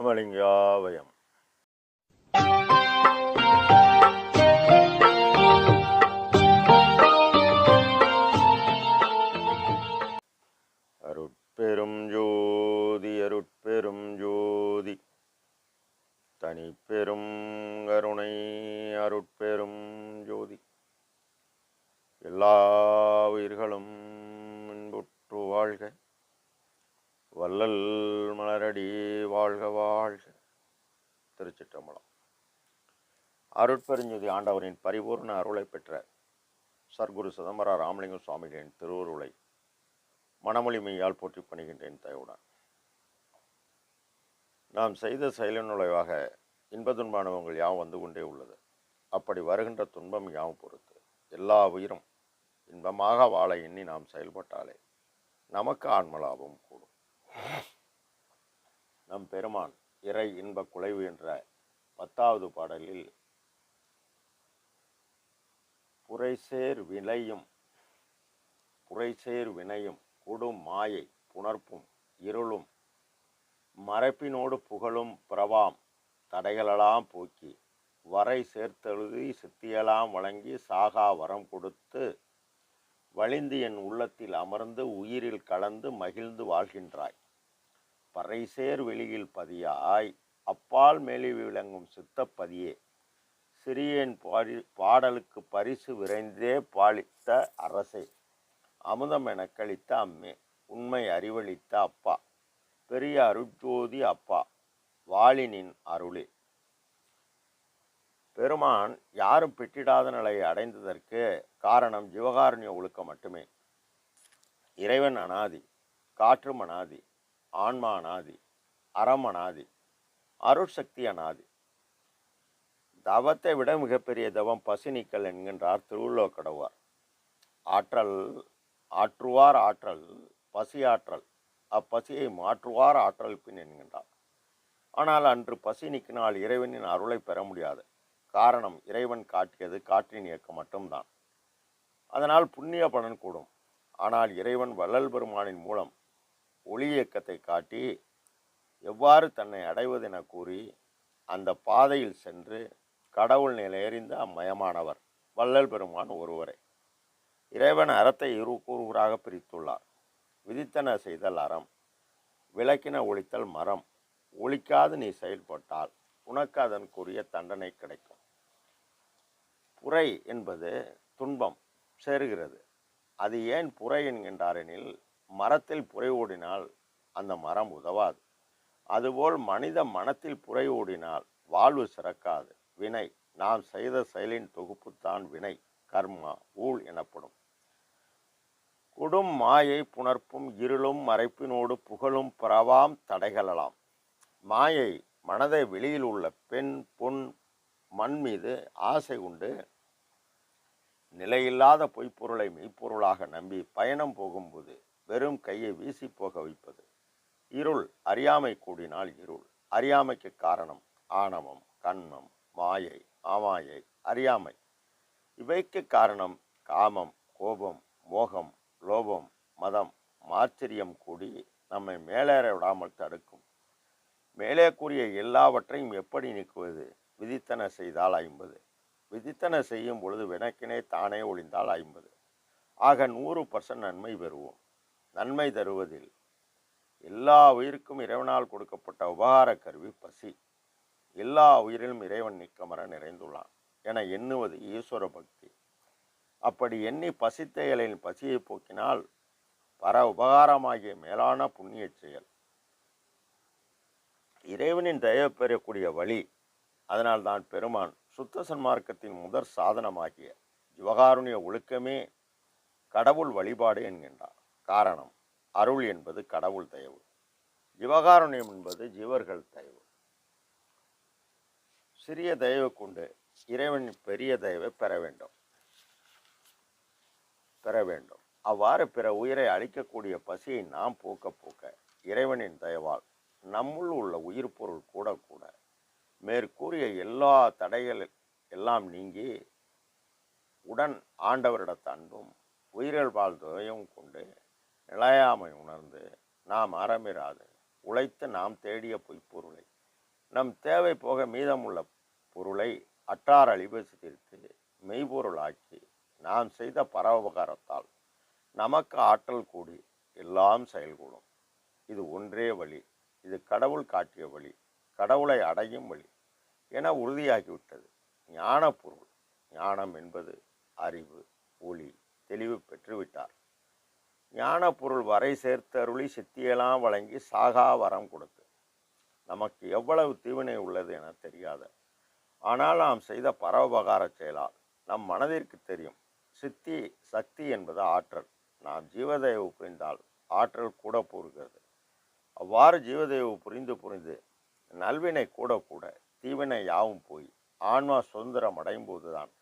ராமலிங்காபயம். அருட்பெரும் ஜோதி அருட்பெரும் ஜோதி தனிப்பெரும் கருணை அருட்பெரும் ஜோதி. எல்லா உயிர்களும் இன்புற்று வாழ்க, வள்ளல் மலரடி வாழ்க வாழ்க. திருச்சிற்றம்பலம். அருட்பெருஞ்ஜோதி ஆண்டவரின் பரிபூர்ண அருளை பெற்ற சர்க்குரு சிதம்பர ராமலிங்க சுவாமிகளின் திருவருளை மனமொழிமையால் போற்றி பணிகின்றேன் தயவுடன். நாம் செய்த செயலின் நுழைவாக இன்ப துன்ப அனுபவங்கள் யாவும் வந்து கொண்டே உள்ளது. அப்படி வருகின்ற துன்பம் யாவும் பொறுத்து எல்லா உயிரும் இன்பமாக வாழ எண்ணி நாம் செயல்பட்டாலே நமக்கு ஆன்மலாபம் கூடும். நம் பெருமான் இறை இன்ப குலைவு என்ற 10வது பாடலில் புரைசேர் வினையும் கொடும் மாயை புணர்ப்பும் இருளும் மறைப்பினோடு புகழும் பிரவாம் தடைகளெல்லாம் போக்கி வரை சேர்த்தெழுதி சித்தியெல்லாம் வழங்கி சாகா வரம் கொடுத்து வழிந்து என் உள்ளத்தில் அமர்ந்து உயிரில் கலந்து மகிழ்ந்து வாழ்கின்றாய். பறைசேர் வெளியில் பதியாய் அப்பால் மேலி விளங்கும் சித்தப்பதியே சிறியேன் பாடலுக்கு பரிசு விரைந்தே பாலித்த அரசே அமுதம் என கழித்த அம்மே உண்மை அறிவளித்த அப்பா பெரிய அருட்ஜோதி அப்பா வாளினின் அருளே. பெருமான் யாரும் பெற்றிடாத நிலையை அடைந்ததற்கு காரணம் ஜீவகாருண்ய ஒழுக்கம் மட்டுமே. இறைவன் அனாதி, காற்றும் அனாதி, ஆன்மா அனாதி, அறம் அனாதி, அருட்சக்தி அனாதி. தவத்தை விட மிகப்பெரிய தவம் பசி நீக்கல் என்கின்றார் திருவள்ளுவர் கடவுளார். ஆற்றுவார் ஆற்றல் பசி ஆற்றல், அப்பசியை மாற்றுவார் ஆற்றல் பின் என்கின்றார். ஆனால் அன்று பசி நீக்கினால் இறைவனின் அருளை பெற முடியாது. காரணம் இறைவன் காட்டியது காற்றின் இயக்கம் மட்டும்தான். அதனால் புண்ணிய பலன் கூடும். ஆனால் இறைவன் வள்ளல் பெருமானின் மூலம் ஒளி இயக்கத்தை காட்டி எவ்வாறு தன்னை அடைவதென கூறி அந்த பாதையில் சென்று கடவுள் நிலையறிந்த அம்மயமானவர் வள்ளல் பெருமான் ஒருவரே. இறைவன் அறத்தை இரு கூறுகளாக பிரித்துள்ளார். விதித்தன செய்தல் அறம், விளக்கின ஒழித்தல் மரம். ஒழிக்காது நீ செயல்பட்டால் உனக்கு அதற்குரிய தண்டனை கிடைக்கும். புரை என்பது துன்பம் சேருகிறது. அது ஏன் புரை என்கின்றாரெனில் மரத்தில் புரை ஓடினால் அந்த மரம் உதவாது. அதுபோல் மனித மனத்தில் புரை ஓடினால் வாழ்வு சிறக்காது. வினை, நாம் செய்த செயலின் தொகுப்புத்தான் வினை, கர்மா, ஊழ் எனப்படும். கொடும் மாயை புணர்ப்பும் இருளும் மறைப்பினோடு புகழும் பரவாம் தடைகளலாம். மாயை மனதை வெளியில் உள்ள பெண் பொன் மண் மீது ஆசை உண்டு நிலையில்லாத பொய்ப்பொருளை மெய்ப்பொருளாக நம்பி பயணம் போகும்போது வெறும் கையை வீசி போக வைப்பது. இருள், அறியாமை கூடினால் இருள். அறியாமைக்கு காரணம் ஆணவம், கண்மம், மாயை, ஆமாயை, அறியாமை. இவைக்கு காரணம் காமம், கோபம், மோகம், லோபம், மதம், மாச்சரியம் கூடி நம்மை மேலேற விடாமல் தடுக்கும். மேலே கூறிய எல்லாவற்றையும் எப்படி நீக்குவது? விதித்தன செய்தால் 50, விதித்தன செய்யும் பொழுது வினக்கினே தானே ஒழிந்தால் 50. ஆக 100% நன்மை பெறுவோம். நன்மை தருவதில் எல்லா உயிருக்கும் இறைவனால் கொடுக்கப்பட்ட உபகார கருவி பசி. எல்லா உயிரிலும் இறைவன் நீக்கமர நிறைந்துள்ளான் என எண்ணுவது ஈஸ்வர பக்தி. அப்படி எண்ணி பசித்த இலையின் பசியை போக்கினால் பர உபகாரமாகிய மேலான புண்ணிய செயல் இறைவனின் தயவு பெறக்கூடிய வழி. அதனால்தான் பெருமான் சுத்த சன்மார்க்கத்தின் முதற் சாதனமாகிய ஜீவகாருண்ய ஒழுக்கமே கடவுள் வழிபாடு என்கின்றார். காரணம், அருள் என்பது கடவுள் தயவு, ஜீவகாருண்யம் என்பது ஜீவர்கள் தயவு. சிறிய தயவு கொண்டு இறைவனின் பெரிய தயவை பெற வேண்டும். அவ்வாறு பிற உயிரை அழிக்கக்கூடிய பசியை நாம் போக்க இறைவனின் தயவால் நம்முள் உள்ள உயிர் பொருள் கூட மேற்கூறிய எல்லா தடைகள் எல்லாம் நீங்கி உடன் ஆண்டவரிடத்த அன்பும் உயிர்கள் வாழ்க்கையும் கொண்டு நிலையாமை உணர்ந்து நாம் அறமிராது உழைத்து நாம் தேடிய பொய்ப்பொருளை நம் தேவை போக மீதமுள்ள பொருளை அற்றார் அழிபசி தீர்த்து மெய்ப்பொருளாக்கி நாம் செய்த பரோபகாரத்தால் நமக்கு ஆற்றல் கூடி எல்லாம் செயல்கூடும். இது ஒன்றே வழி, இது கடவுள் காட்டிய வழி, கடவுளை அடையும் வழி என உறுதியாகிவிட்டது. ஞான பொருள், ஞானம் என்பது அறிவு, ஒளி, தெளிவு பெற்றுவிட்டார். ஞான பொருள் வரை சேர்த்து அருளி சித்தியெல்லாம் வழங்கி சாகா வரம் கொடுத்து நமக்கு எவ்வளவு தீவினை உள்ளது என தெரியாத, ஆனால் நாம் செய்த பரோபகார செயலால் நம் மனதிற்கு தெரியும். சித்தி சக்தி என்பது ஆற்றல். நாம் ஜீவதேவு புரிந்தால் ஆற்றல் கூட போகிறது. அவ்வாறு ஜீவதேவு புரிந்து புரிந்து நல்வினை கூட கூட தீவினை யாவும் போய் ஆன்மா சுதந்திரம் அடையும் போதுதான்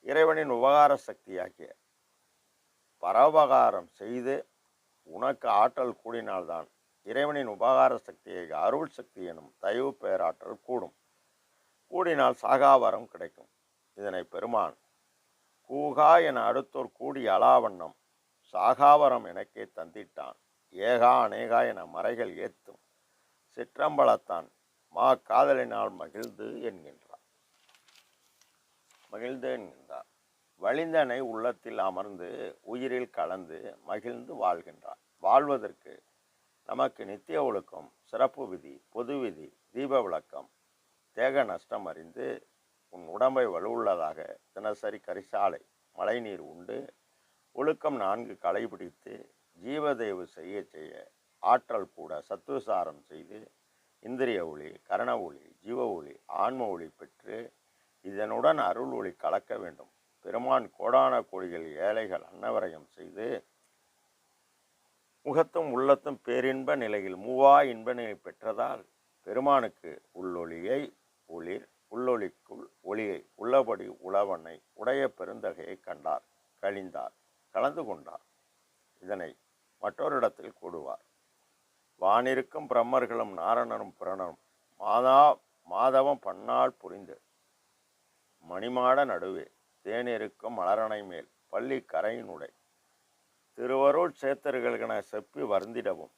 இறைவனின் உபகார சக்தியாகிய பரோபகாரம் செய்து உனக்கு ஆற்றல் கூடினால்தான் இறைவனின் உபகார சக்தியை அருள் சக்தி எனும் தயவு பேராற்றல் கூடும். கூடினால் சாகாவரம் கிடைக்கும். இதனை பெருமான் கூகா என அடுத்தோர் கூடி அலாவண்ணம் சாகாவரம் எனக்கே தந்திட்டான். ஏகா அநேகா என மறைகள் ஏத்தும் சிற்றம்பலத்தான் மா காதலினால் மகிழ்ந்து என்கின்றார். வழிந்தனை உள்ளத்தில் அமர்ந்து உயிரில் கலந்து மகிழ்ந்து வாழ்கின்றார். வாழ்வதற்கு நமக்கு நித்திய ஒழுக்கம், சிறப்பு விதி, பொது விதி, தீப விளக்கம், தேக நஷ்டம் அறிந்து உன் உடம்பை வலுவுள்ளதாக தினசரி கரிசாலை மழைநீர் உண்டு ஒழுக்கம் 4 கடைபிடித்து ஜீவதேவு செய்ய செய்ய ஆற்றல் கூட சத்துவசாரம் செய்து இந்திரிய ஒளி, கரண ஒளி, ஜீவ ஒளி, ஆன்ம ஒளி பெற்று இதனுடன் அருள் ஒளி கலக்க வேண்டும். பெருமான் கோடான கோடிகள் ஏழைகள் அன்னவரையும் செய்து முகத்தும் உள்ளத்தும் பேரின்ப நிலையில் மூவா இன்ப நிலை பெற்றதால் பெருமானுக்கு உள்ளொளியை ஒளிர், உள்ளொளிக்குள் ஒளியை உள்ளபடி உழவனை உடைய பெருந்தகையை கண்டார், கழிந்தார், கலந்து கொண்டார். இதனை மற்றொரு இடத்தில் கூடுவார். வானிருக்கும் பிரம்மர்களும் நாரணனும் பிரணனும் மாதவம் பன்னாள் புரிந்து மணிமாட நடுவே தேனிருக்கும் மலரணை மேல் பள்ளி கரையினுடை திருவருள் சேத்தர்களென செப்பி வருந்திடவும்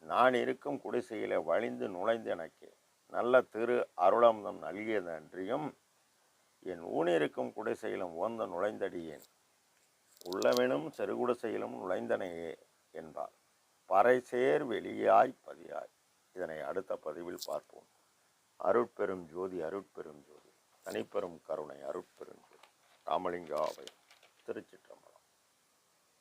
நான் இருக்கும் குடிசையிலே வழிந்து நுழைந்து எனக்கு நல்ல திரு அருளம்தம் நல்கியதன்றியும் என் ஊனிருக்கும் குடிசையிலும் ஓந்த நுழைந்தடியேன் உள்ளவெனும் செருகுடிசையிலும் நுழைந்தனையே என்பார். பறைசேர் வெளியாய் பதியாய். இதனை அடுத்த பதிவில் பார்ப்போம். அருட்பெரும் ஜோதி, அருட்பெரும் ஜோதி, தனிப்பெரும் கருணை, அருட்பெரும் ஜோதி. ராமலிங்காவை திருச்சிற்ற